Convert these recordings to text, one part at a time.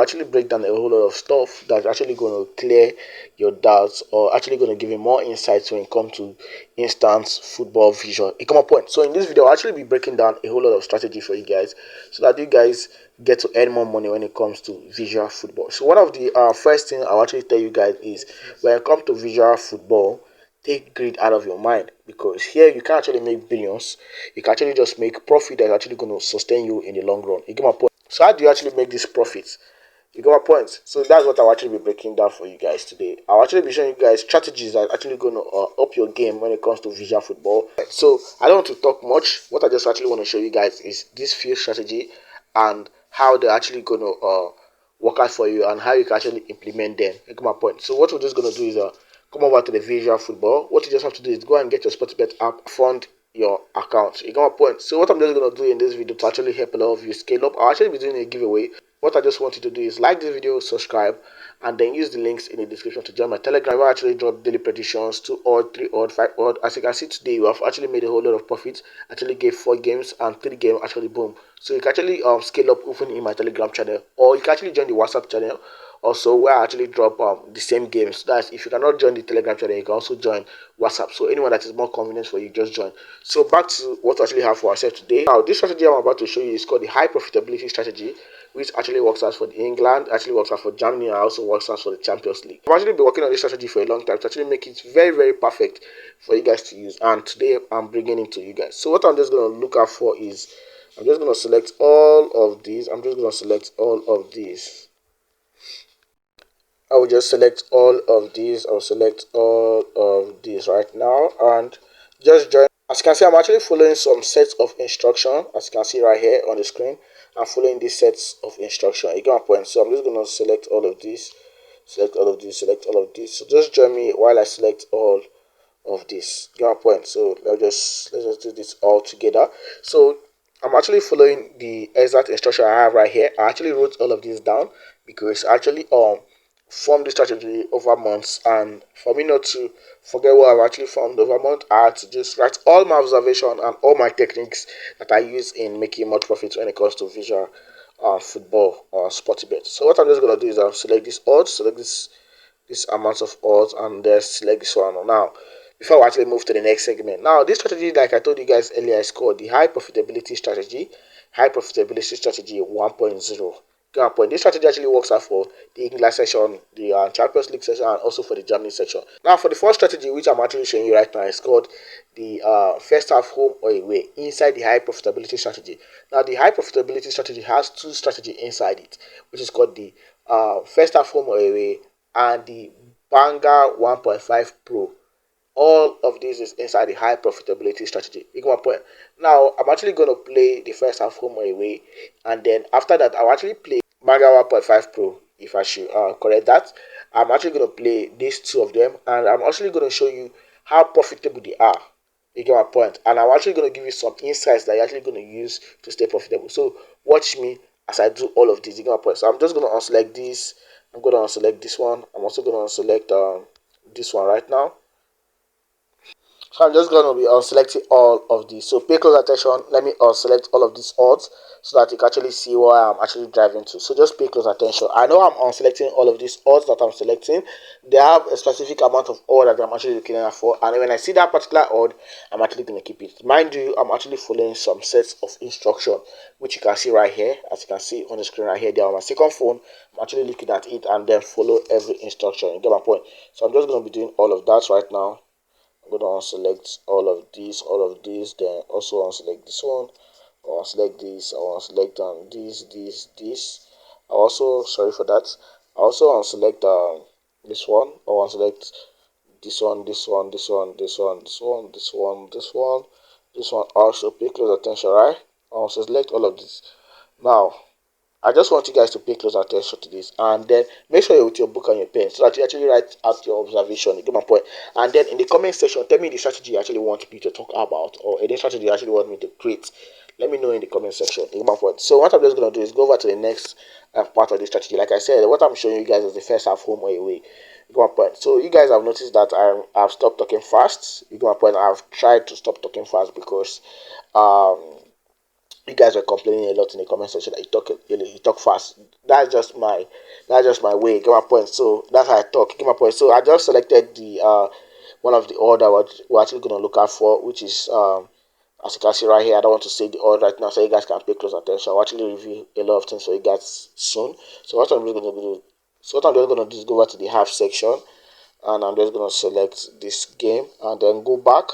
actually break down a whole lot of stuff that's actually going to clear your doubts or actually going to give you more insights when it comes to instant football vision. It come a point. So in this video, I'll actually be breaking down a whole lot of strategy for you guys so that you guys get to earn more money when it comes to visual football. So one of the first thing I'll actually tell you guys is when it comes to visual football, take greed out of your mind, because here you can actually make billions. You can actually just make profit that's actually going to sustain you in the long run. You get my point. So how do you actually make this profit? You got my point. So that's what I'll actually be breaking down for you guys today. I'll actually be showing you guys strategies that are actually going to up your game when it comes to visual football. So I don't want to talk much. What I just actually want to show you guys is this few strategy and how they're actually going to work out for you and how you can actually implement them. You got my point. So what we're just going to do is come over to the visual football. What you just have to do is go and get your Sportybet app, fund your account. You got my point. So what I'm just going to do in this video to actually help a lot of you scale up, I'll actually be doing a giveaway. What I just want you to do is like this video, subscribe, and then use the links in the description to join my Telegram. I actually drop daily predictions, 2 odd, 3 odd, 5 odd. As you can see today, we have actually made a whole lot of profit. Actually gave 4 games and 3 games actually boom. So you can actually scale up even in my Telegram channel, or you can actually join the WhatsApp channel also, where I actually drop the same games. That's if you cannot join the Telegram channel, you can also join WhatsApp. So anyone that is more convenient for you, just join. So back to what we actually have for ourselves today. Now this strategy I'm about to show you is called the high profitability strategy, which actually works out for England, actually works out for Germany, and also works out for the Champions League. I've actually been working on this strategy for a long time to actually make it very, very perfect for you guys to use, and today I'm bringing it to you guys. So what I'm just going to look out for is, I'm just going to select all of these. I'm just going to select all of these. I will just select all of these. I'll select all of these right now and just join. As you can see, I'm actually following some sets of instruction. As you can see right here on the screen, I'm following these sets of instruction. You get my point. So I'm just going to select all of these, select all of these, select all of these. So just join me while I select all of this. You get my point. So let's just do this all together. So I'm actually following the exact instruction I have right here. I actually wrote all of this down because actually formed this strategy over months, and for me not to forget what I've actually formed over months, I had to just write all my observation and all my techniques that I use in making more profits when it comes to visual football or Sportybet. So what I'm just gonna do is I'll select this odds, select this amount of odds, and then select this one now. Before we actually move to the next segment. Now this strategy, like I told you guys earlier, is called the high profitability strategy. High profitability strategy 1.0. Point. This strategy actually works out for the England section, the Champions League section, and also for the Germany section. Now, for the first strategy, which I'm actually showing you right now, is called the first half home or away inside the high profitability strategy. Now, the high profitability strategy has 2 strategies inside it, which is called the first half home or away and the Banger 1.5 Pro. All of this is inside the high profitability strategy. You get my point. Now, I'm actually going to play the first half home or away, and then after that, I'll actually play Manga 1.5 Pro, if I should correct that. I'm actually going to play these 2 of them, and I'm actually going to show you how profitable they are. You get my point. And I'm actually going to give you some insights that you're actually going to use to stay profitable. So watch me as I do all of this. You get my point. So I'm just going to unselect this. I'm going to unselect this one. I'm also going to unselect this one right now. So I'm just going to be unselecting all of these. So pay close attention. Let me unselect all of these odds so that you can actually see where I'm actually driving to. So just pay close attention. I know I'm unselecting all of these odds that I'm selecting. They have a specific amount of odd that I'm actually looking at for. And when I see that particular odd, I'm actually going to keep it. Mind you, I'm actually following some sets of instruction, which you can see right here. As you can see on the screen right here, there on my second phone. I'm actually looking at it and then follow every instruction. You get my point? So I'm just going to be doing all of that right now. I'm going to unselect all of these, then also unselect this one. I'll select this, I'll select this. I also, sorry for that. I also unselect this one. I'll unselect this one, this one, this one, this one, this one, this one, this one, this one. Also pay close attention, right? I'll select all of this. Now I just want you guys to pay close attention to this, and then make sure you're with your book and your pen so that you actually write out your observation. You get my point. And then in the comment section, tell me the strategy you actually want me to talk about, or any strategy you actually want me to create. Let me know in the comment section. You get my point. So what I'm just going to do is go over to the next part of the strategy. Like I said, what I'm showing you guys is the first half home or away. You get my point. So you guys have noticed that I've stopped talking fast. You get my point. I've tried to stop talking fast because You guys were complaining a lot in the comment section that you talk fast. That's just my way. Get my point. So that's how I talk. Get my point. So I just selected the one of the order we're actually gonna look out for, which is as you can see right here. I don't want to say the order right now, so you guys can pay close attention. I'll actually review a lot of things for you guys soon. So what I'm just gonna do is go over to the half section, and I'm just gonna select this game and then go back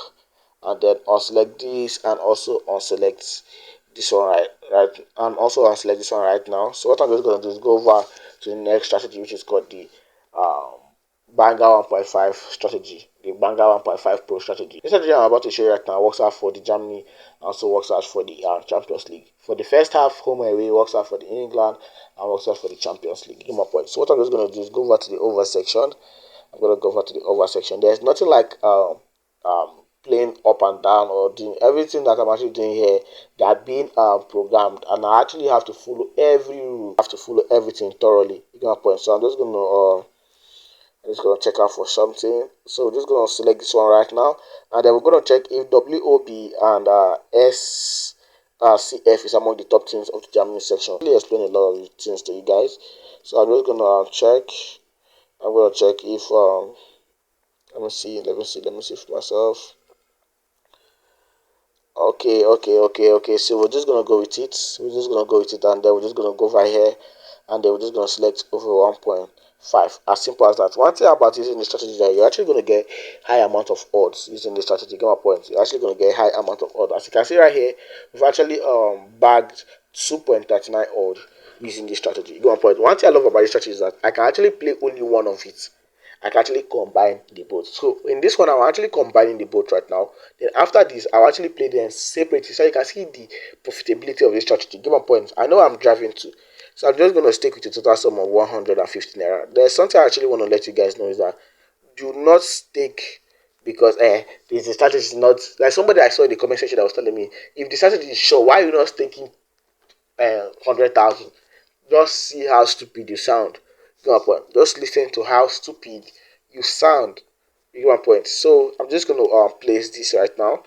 and then unselect this and also unselect this one right and also unselect this one right now. So what I'm just gonna do is go over to the next strategy, which is called the um Banger 1.5 strategy, the Banger 1.5 Pro strategy. This strategy I'm about to show you right now works out for the Germany, also works out for the Champions League. For the first half, home and away works out for the England and works out for the Champions League. Give my point. So what I'm just gonna do is go over to the over section. I'm gonna go over to the over section. There's nothing like playing up and down or doing everything that I'm actually doing here. They are being programmed, and I actually have to follow every rule. I have to follow everything thoroughly. You get my point. So I'm just gonna check out for something. So we're just gonna select this one right now, and then we're gonna check if WOB and CF is among the top teams of the Germany section. I'll really explain a lot of the things to you guys. So I'm just gonna check. I'm gonna check if let me see for myself. Okay. So we're just gonna go with it. And then we're just gonna go over here, and then we're just gonna select over 1.5. As simple as that. One thing about using the strategy that you're actually gonna get high amount of odds using the strategy. Get my point. You're actually gonna get high amount of odds. As you can see right here, we've actually bagged 2.39 odds using this strategy. Get my point. One thing I love about this strategy is that I can actually play only one of it. I can actually combine the both. So in this one, I'm actually combining the both right now. Then after this, I'll actually play them separately, so you can see the profitability of this strategy. Give my points. I know I'm driving to, so I'm just going to stick with the total sum of 150 naira. There's something I actually want to let you guys know is that do not stake because this strategy is not like somebody I saw in the comment section that was telling me if the strategy is sure, why are you not staking 100,000? Just see how stupid you sound. You get my point. Just listen to how stupid you sound. You get my point. So I'm just gonna place this right now,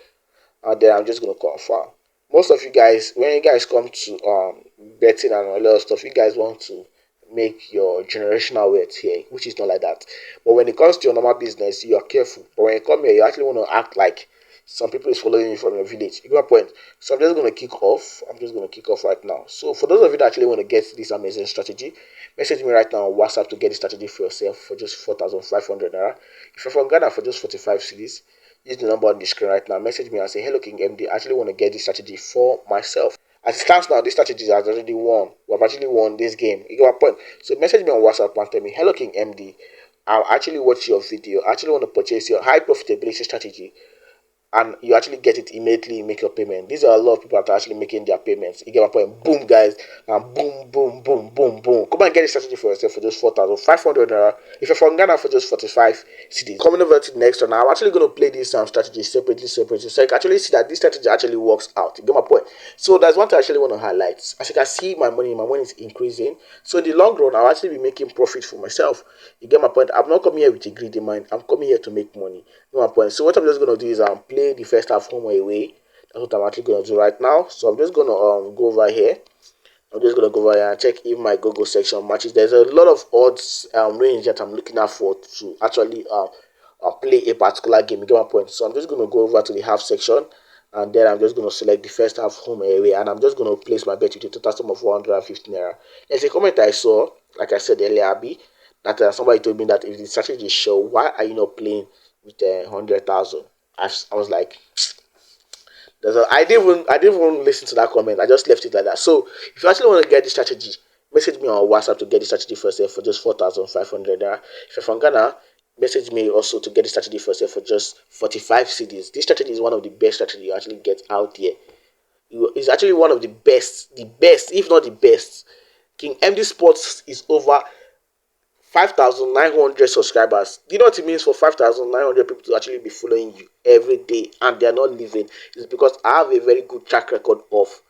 and then I'm just gonna confirm. Most of you guys, when you guys come to betting and a lot of stuff, you guys want to make your generational wealth here, which is not like that. But when it comes to your normal business, you are careful. But when you come here, you actually want to act like some people is following you from your village. You get my point. So I'm just gonna kick off. I'm just gonna kick off right now. So for those of you that actually want to get this amazing strategy, message me right now on WhatsApp to get the strategy for yourself for just 4,500 naira. If you're from Ghana, for just 45 cedis, use the number on the screen right now. Message me and say, "Hello, King MD. I actually want to get this strategy for myself." As it stands now, this strategy has already won. We've actually won this game. You get my point. So message me on WhatsApp and tell me, "Hello, King MD. I'll actually watch your video. I actually want to purchase your high profitability strategy, and you actually get it immediately, make your payment." These are a lot of people that are actually making their payments. You get my point. Boom, guys, and boom. Come and get a strategy for yourself for just 4,500 naira. If you're from Ghana, for just 45 cedis. Coming over to the next one, I'm actually going to play this strategy separately, so you can actually see that this strategy actually works out. You get my point. So there's one thing I actually want to highlight. As you can see, my money is increasing. So in the long run, I'll actually be making profit for myself. You get my point. I'm not coming here with a greedy mind. I'm coming here to make money. You get my point. So what I'm just going to do is play the first half home or away. That's what I'm actually going to do right now. So I'm just going to go over here. I'm just going to go over here and check if my Google section matches. There's a lot of odds range that I'm looking out for to actually play a particular game. You get my point. So I'm just going to go over to the half section, and then I'm just going to select the first half home or away, and I'm just going to place my bet with a total sum of 450 naira. There's a comment I saw, like I said earlier, Abby, that somebody told me that if the strategy is sure, why are you not playing with 100,000? I was like, I didn't even listen to that comment. I just left it like that. So if you actually want to get this strategy, message me on WhatsApp to get the strategy for yourself for just 4,500 naira. If you're from Ghana, message me also to get the strategy for yourself for just 45 cedis. This strategy is one of the best strategy you actually get out there. It's actually one of the best, if not the best. King MD Sports is over 5,900 subscribers. Do you know what it means for 5,900 people to actually be following you every day and they are not leaving? It's because I have a very good track record of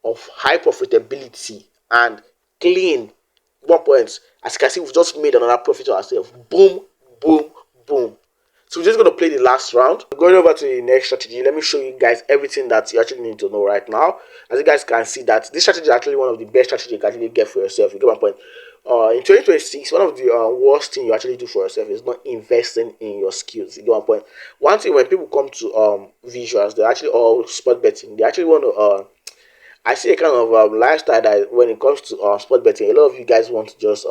high profitability and clean 1 point. As you can see, we've just made another profit to ourselves. Boom. So we're just going to play the last round. Going over to the next strategy, let me show you guys everything that you actually need to know right now. As you guys can see, that this strategy is actually one of the best strategies you can actually get for yourself. You get my point. In 2026, one of the worst things you actually do for yourself is not investing in your skills. You get my point. One thing, when people come to visuals, they're actually all sport betting. They actually want to I see a kind of lifestyle that when it comes to sport betting, a lot of you guys want to just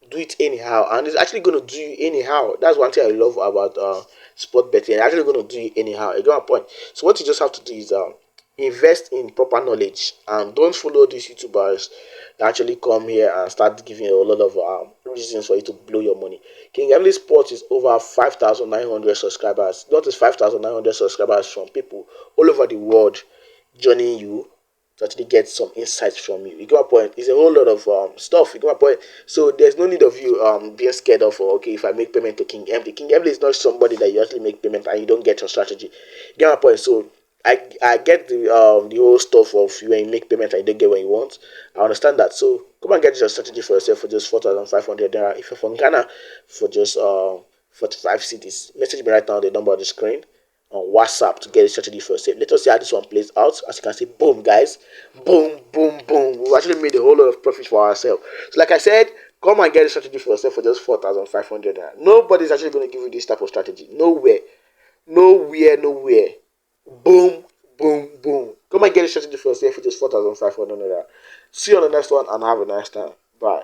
do it anyhow, and it's actually going to do you anyhow. That's one thing I love about sport betting. It's actually going to do you anyhow. You get my point. So what you just have to do is invest in proper knowledge, and don't follow these YouTubers that actually come here and start giving you a lot of reasons for you to blow your money. King Emily Sports is over 5,900 subscribers. That is 5,900 subscribers from people all over the world joining you to actually get some insights from you. You get my point? It's a whole lot of stuff. You get my point? So there's no need of you being scared of okay, if I make payment to King Emily. King Emily is not somebody that you actually make payment and you don't get your strategy. You get my point? So I get the whole stuff of you when you make payment and you don't get what you want. I understand that. So come and get your strategy for yourself for just 4,500 naira. If you're from Ghana, for just 45 cedis. Message me right now on the number on the screen on WhatsApp to get a strategy for yourself. Let us see how this one plays out. As you can see, boom, guys, boom, boom, boom. We've actually made a whole lot of profit for ourselves. So, like I said, come and get a strategy for yourself for just 4,500 naira. Nobody's actually going to give you this type of strategy. Nowhere, nowhere, nowhere. Boom, boom, boom. Come and get a strategy for yourself for just 4,500 naira. See you on the next one and have a nice time. Bye.